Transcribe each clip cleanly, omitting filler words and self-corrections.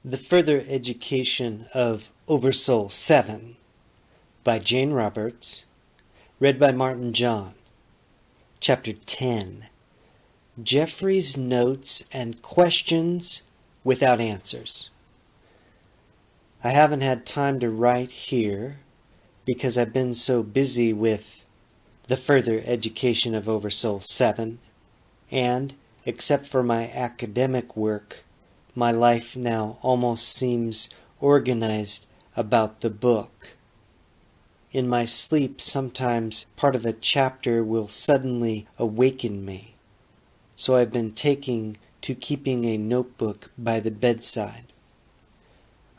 The Further Education of OverSoul 7 by Jane Roberts, read by Martin John. Chapter 10. Jeffrey's Notes and Questions Without Answers. I haven't had time to write here because I've been so busy with The Further Education of OverSoul 7, and, except for my academic work, my life now almost seems organized about the book. In my sleep, sometimes part of a chapter will suddenly awaken me, so I've been taking to keeping a notebook by the bedside.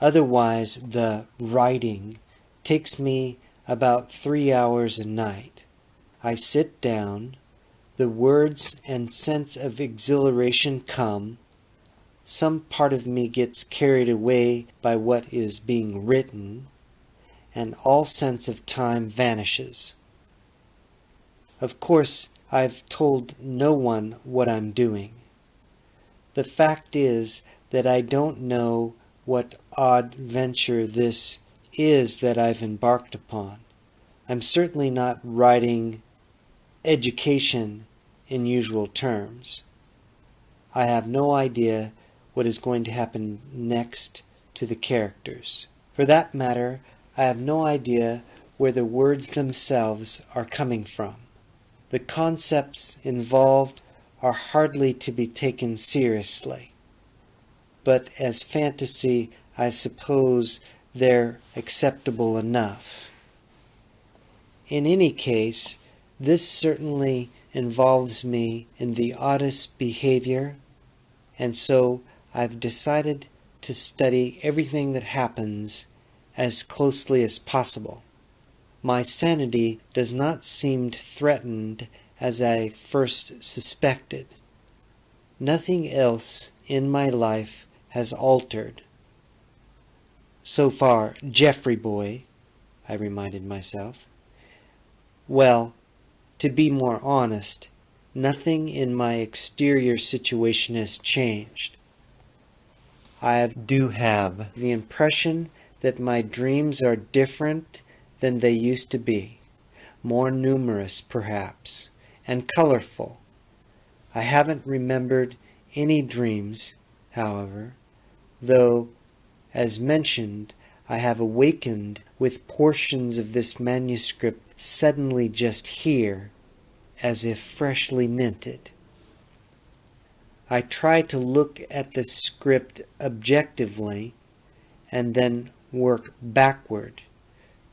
Otherwise, the writing takes me about 3 hours a night. I sit down, the words and sense of exhilaration come, some part of me gets carried away by what is being written, and all sense of time vanishes. Of course, I've told no one what I'm doing. The fact is that I don't know what odd venture this is that I've embarked upon. I'm certainly not writing education in usual terms. I have no idea what is going to happen next to the characters. For that matter, I have no idea where the words themselves are coming from. The concepts involved are hardly to be taken seriously, but as fantasy, I suppose they're acceptable enough. In any case, this certainly involves me in the oddest behavior, and so I've decided to study everything that happens as closely as possible. My sanity does not seem threatened as I first suspected. Nothing else in my life has altered. So far, Jeffrey boy, I reminded myself. Well, to be more honest, nothing in my exterior situation has changed. I do have the impression that my dreams are different than they used to be, more numerous perhaps, and colorful. I haven't remembered any dreams, however, though, as mentioned, I have awakened with portions of this manuscript suddenly just here, as if freshly minted. I try to look at the script objectively and then work backward,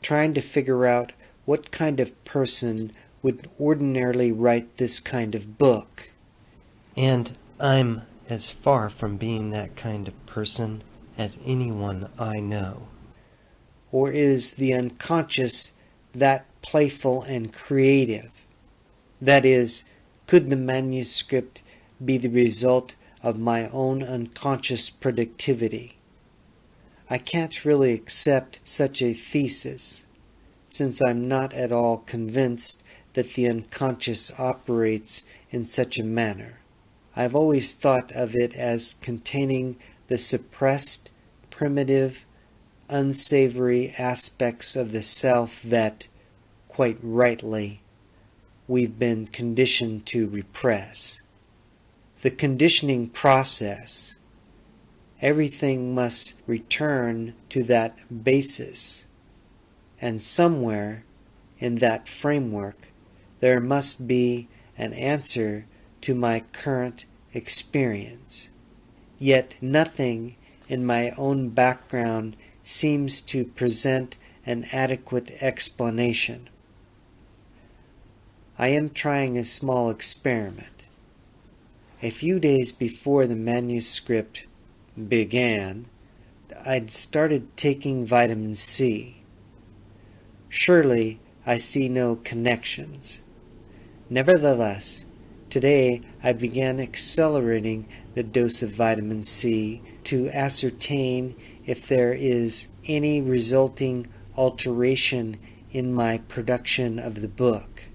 trying to figure out what kind of person would ordinarily write this kind of book. And I'm as far from being that kind of person as anyone I know. Or is the unconscious that playful and creative? That is, could the manuscript be the result of my own unconscious productivity? I can't really accept such a thesis, since I'm not at all convinced that the unconscious operates in such a manner. I've always thought of it as containing the suppressed, primitive, unsavory aspects of the self that, quite rightly, we've been conditioned to repress. The conditioning process, everything must return to that basis, and somewhere in that framework there must be an answer to my current experience. Yet nothing in my own background seems to present an adequate explanation. I am trying a small experiment. A few days before the manuscript began, I'd started taking vitamin C. Surely I see no connections. Nevertheless, today I began accelerating the dose of vitamin C to ascertain if there is any resulting alteration in my production of the book.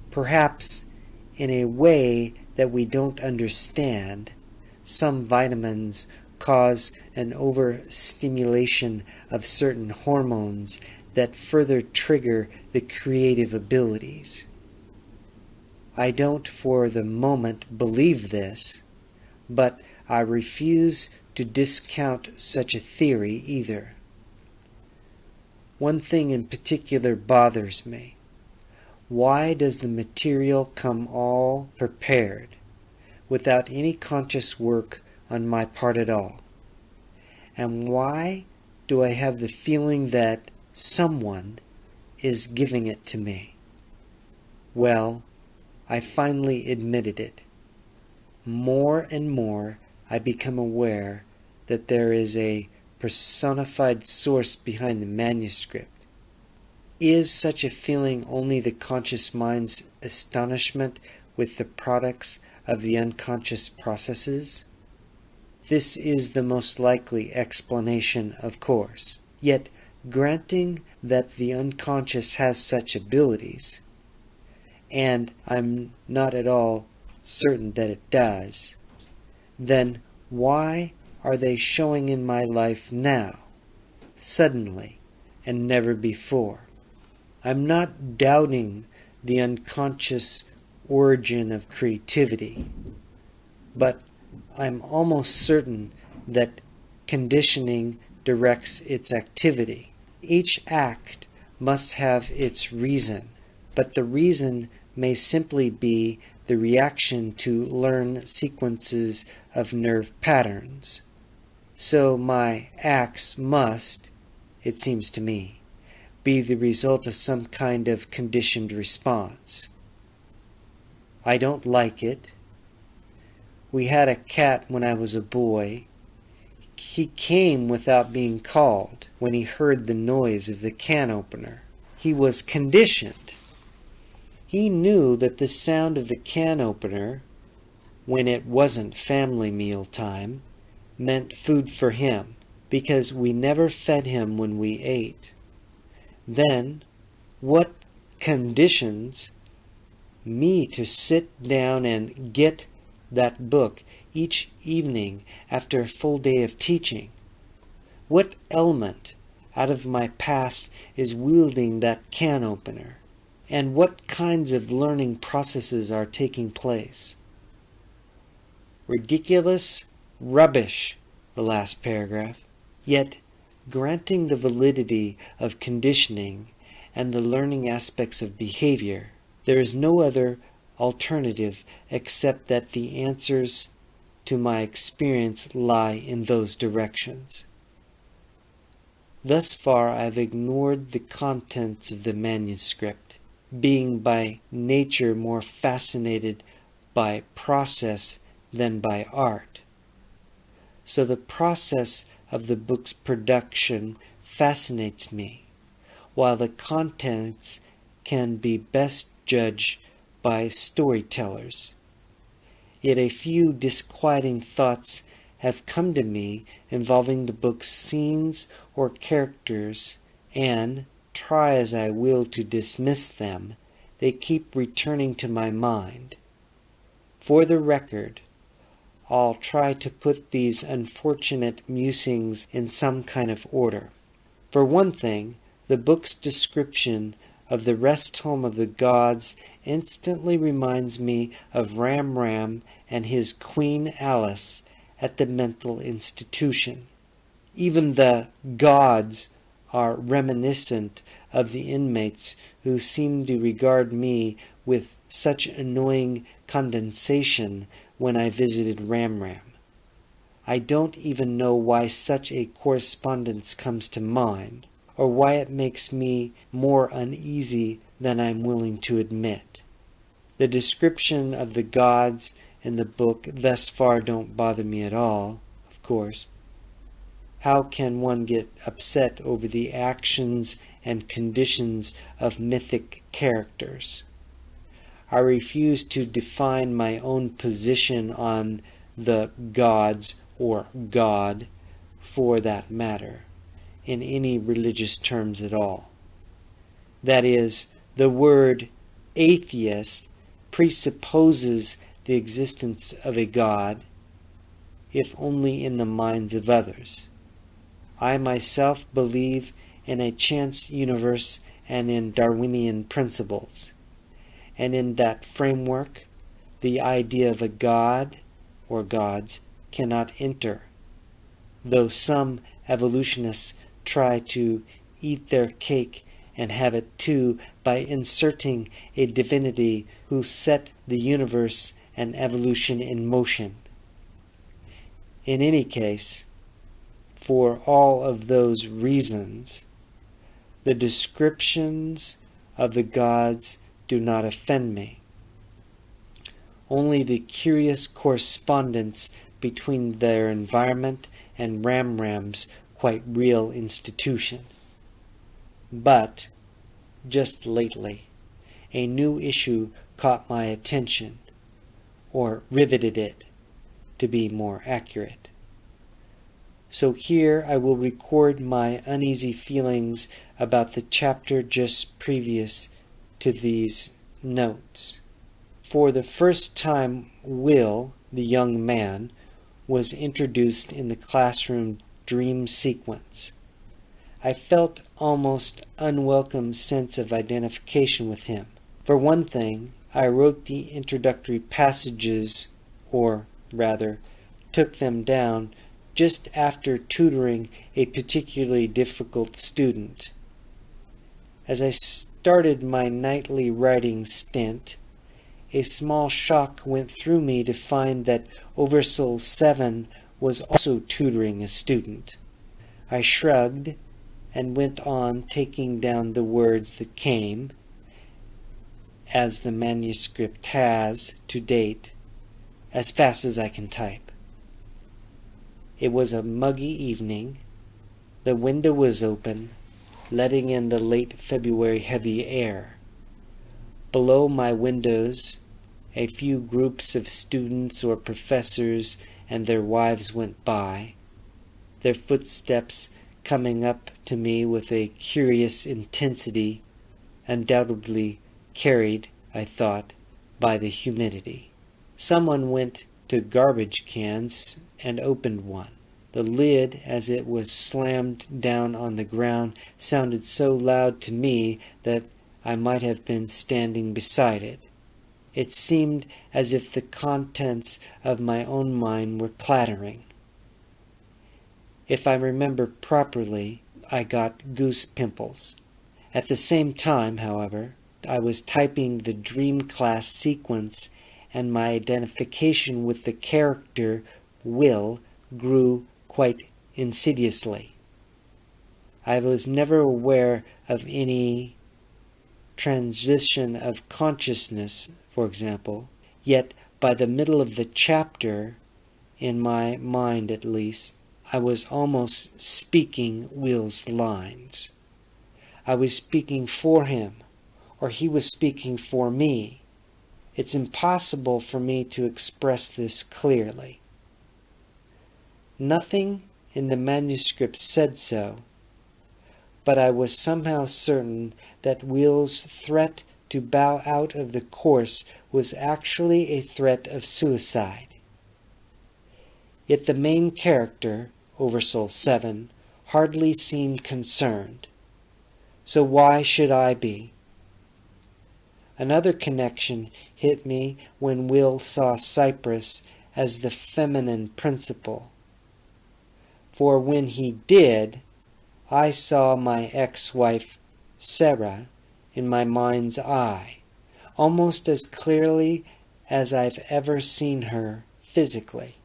Perhaps in a way that we don't understand, some vitamins cause an overstimulation of certain hormones that further trigger the creative abilities. I don't for the moment believe this, but I refuse to discount such a theory either. One thing in particular bothers me. Why does the material come all prepared, without any conscious work on my part at all? And why do I have the feeling that someone is giving it to me? Well, I finally admitted it. More and more I become aware that there is a personified source behind the manuscript. Is such a feeling only the conscious mind's astonishment with the products of the unconscious processes? This is the most likely explanation, of course. Yet, granting that the unconscious has such abilities, and I'm not at all certain that it does, then why are they showing in my life now, suddenly, and never before? I'm not doubting the unconscious origin of creativity, but I'm almost certain that conditioning directs its activity. Each act must have its reason, but the reason may simply be the reaction to learn sequences of nerve patterns. So my acts must, it seems to me, be the result of some kind of conditioned response. I don't like it. We had a cat when I was a boy. He came without being called when he heard the noise of the can opener. He was conditioned. He knew that the sound of the can opener, when it wasn't family meal time, meant food for him, because we never fed him when we ate. Then, what conditions me to sit down and get that book each evening after a full day of teaching? What element out of my past is wielding that can opener? And what kinds of learning processes are taking place? Ridiculous rubbish, the last paragraph. Yet, granting the validity of conditioning and the learning aspects of behavior, there is no other alternative except that the answers to my experience lie in those directions. Thus far I have ignored the contents of the manuscript, being by nature more fascinated by process than by art. So the process of the book's production fascinates me, while the contents can be best judged by storytellers. Yet a few disquieting thoughts have come to me involving the book's scenes or characters, and, try as I will to dismiss them, they keep returning to my mind. For the record, I'll try to put these unfortunate musings in some kind of order. For one thing, the book's description of the rest home of the gods instantly reminds me of Ram and his Queen Alice at the mental institution. Even the gods are reminiscent of the inmates who seem to regard me with such annoying condescension when I visited Ram. I don't even know why such a correspondence comes to mind, or why it makes me more uneasy than I'm willing to admit. The description of the gods in the book thus far don't bother me at all, of course. How can one get upset over the actions and conditions of mythic characters? I refuse to define my own position on the gods, or God, for that matter, in any religious terms at all. That is, the word atheist presupposes the existence of a God, if only in the minds of others. I myself believe in a chance universe and in Darwinian principles, and in that framework the idea of a god or gods cannot enter, though some evolutionists try to eat their cake and have it too by inserting a divinity who set the universe and evolution in motion. In any case, for all of those reasons, the descriptions of the gods do not offend me. Only the curious correspondence between their environment and Ramram's quite real institution. But, just lately, a new issue caught my attention, or riveted it, to be more accurate. So here I will record my uneasy feelings about the chapter just previous to these notes. For the first time, Will, the young man, was introduced in the classroom dream sequence. I felt almost unwelcome sense of identification with him. For one thing, I wrote the introductory passages, or rather, took them down just after tutoring a particularly difficult student. As I started my nightly writing stint, a small shock went through me to find that OverSoul 7 was also tutoring a student. I shrugged and went on taking down the words that came, as the manuscript has to date, as fast as I can type. It was a muggy evening. The window was open, letting in the late February heavy air. Below my windows, a few groups of students or professors and their wives went by, their footsteps coming up to me with a curious intensity, undoubtedly carried, I thought, by the humidity. Someone went to garbage cans and opened one. The lid, as it was slammed down on the ground, sounded so loud to me that I might have been standing beside it. It seemed as if the contents of my own mind were clattering. If I remember properly, I got goose pimples. At the same time, however, I was typing the dream class sequence, and my identification with the character Will grew quite insidiously. I was never aware of any transition of consciousness, for example, yet by the middle of the chapter, in my mind at least, I was almost speaking Will's lines. I was speaking for him, or he was speaking for me. It's impossible for me to express this clearly. Nothing in the manuscript said so, but I was somehow certain that Will's threat to bow out of the course was actually a threat of suicide. Yet the main character, OverSoul 7, hardly seemed concerned. So why should I be? Another connection hit me when Will saw Cypress as the feminine principle. For when he did, I saw my ex-wife, Sarah, in my mind's eye, almost as clearly as I've ever seen her physically.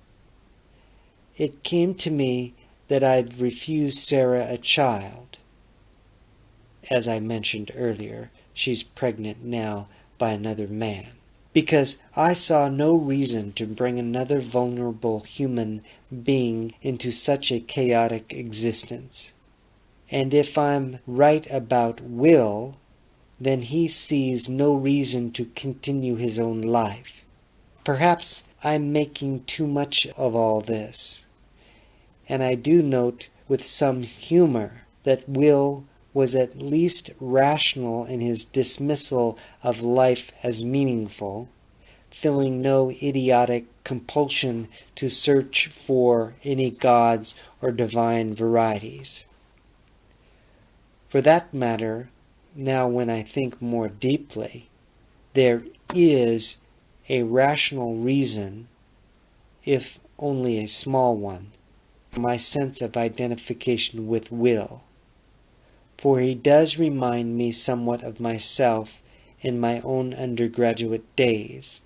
It came to me that I'd refused Sarah a child. As I mentioned earlier, she's pregnant now by another man, because I saw no reason to bring another vulnerable human being into such a chaotic existence. And if I'm right about Will, then he sees no reason to continue his own life. Perhaps I'm making too much of all this. And I do note with some humor that Will was at least rational in his dismissal of life as meaningful, feeling no idiotic compulsion to search for any gods or divine varieties. For that matter, now when I think more deeply, there is a rational reason, if only a small one, for my sense of identification with Will, for he does remind me somewhat of myself in my own undergraduate days,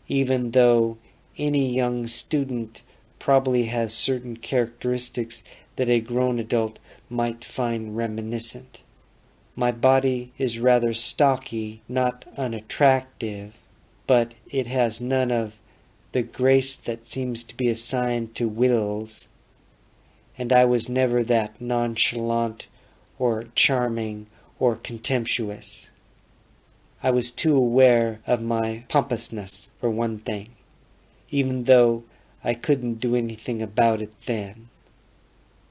even though any young student probably has certain characteristics that a grown adult might find reminiscent. My body is rather stocky, not unattractive, but it has none of the grace that seems to be assigned to Will's, and I was never that nonchalant or charming or contemptuous. I was too aware of my pompousness, for one thing, even though I couldn't do anything about it then,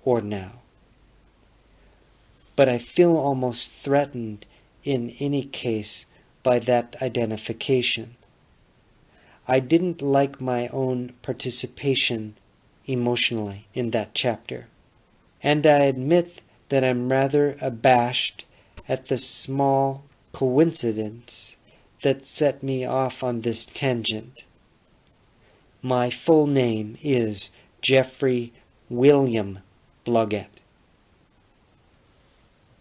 or now. But I feel almost threatened in any case by that identification. I didn't like my own participation emotionally in that chapter, and I admit that I'm rather abashed at the small coincidence that set me off on this tangent. My full name is Geoffrey William Blodgett.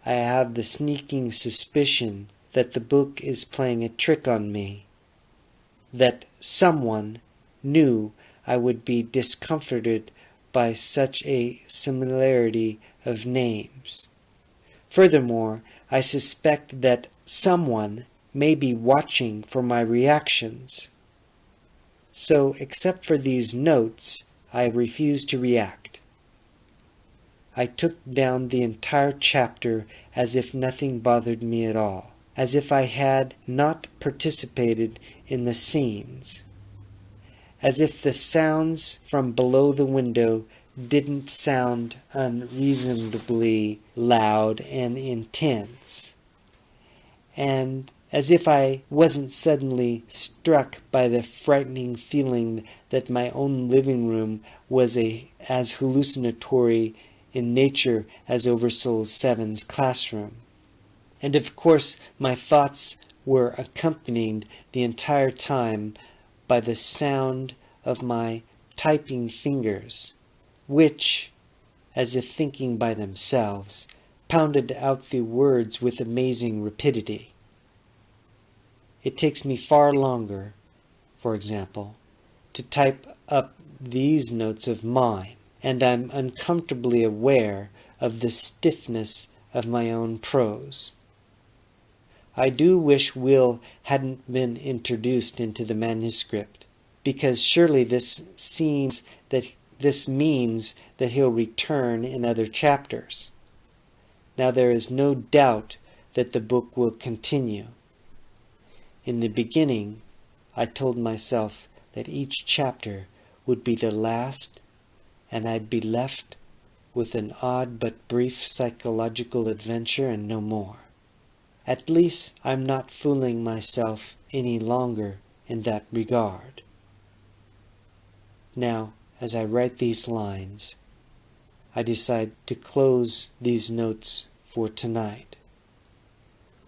I have the sneaking suspicion that the book is playing a trick on me, that someone knew I would be discomforted by such a similarity of names. Furthermore, I suspect that someone may be watching for my reactions. So, except for these notes, I refuse to react. I took down the entire chapter as if nothing bothered me at all, as if I had not participated in the scenes, as if the sounds from below the window didn't sound unreasonably loud and intense, and as if I wasn't suddenly struck by the frightening feeling that my own living room was as hallucinatory in nature as OverSoul 7's classroom. And of course my thoughts were accompanied the entire time by the sound of my typing fingers, which, as if thinking by themselves, pounded out the words with amazing rapidity. It takes me far longer, for example, to type up these notes of mine, and I'm uncomfortably aware of the stiffness of my own prose. I do wish Will hadn't been introduced into the manuscript, because surely this means that he'll return in other chapters. Now there is no doubt that the book will continue. In the beginning, I told myself that each chapter would be the last, and I'd be left with an odd but brief psychological adventure and no more. At least I'm not fooling myself any longer in that regard. Now, as I write these lines, I decide to close these notes for tonight.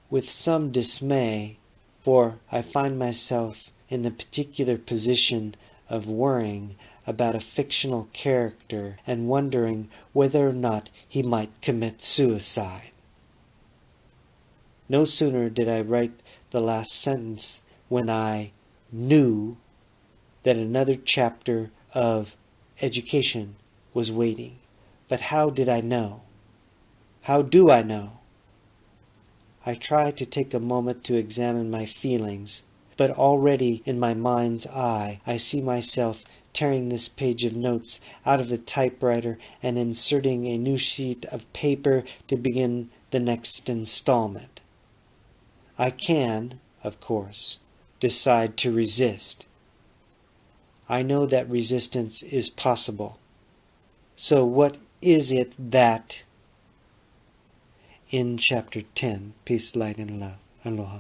With some dismay, for I find myself in the particular position of worrying about a fictional character and wondering whether or not he might commit suicide. No sooner did I write the last sentence when I knew that another chapter of education was waiting. But how did I know? How do I know? I try to take a moment to examine my feelings, but already in my mind's eye I see myself tearing this page of notes out of the typewriter and inserting a new sheet of paper to begin the next installment. I can, of course, decide to resist. I know that resistance is possible. So what is it that... In Chapter 10, Peace, Light, and Love. Aloha.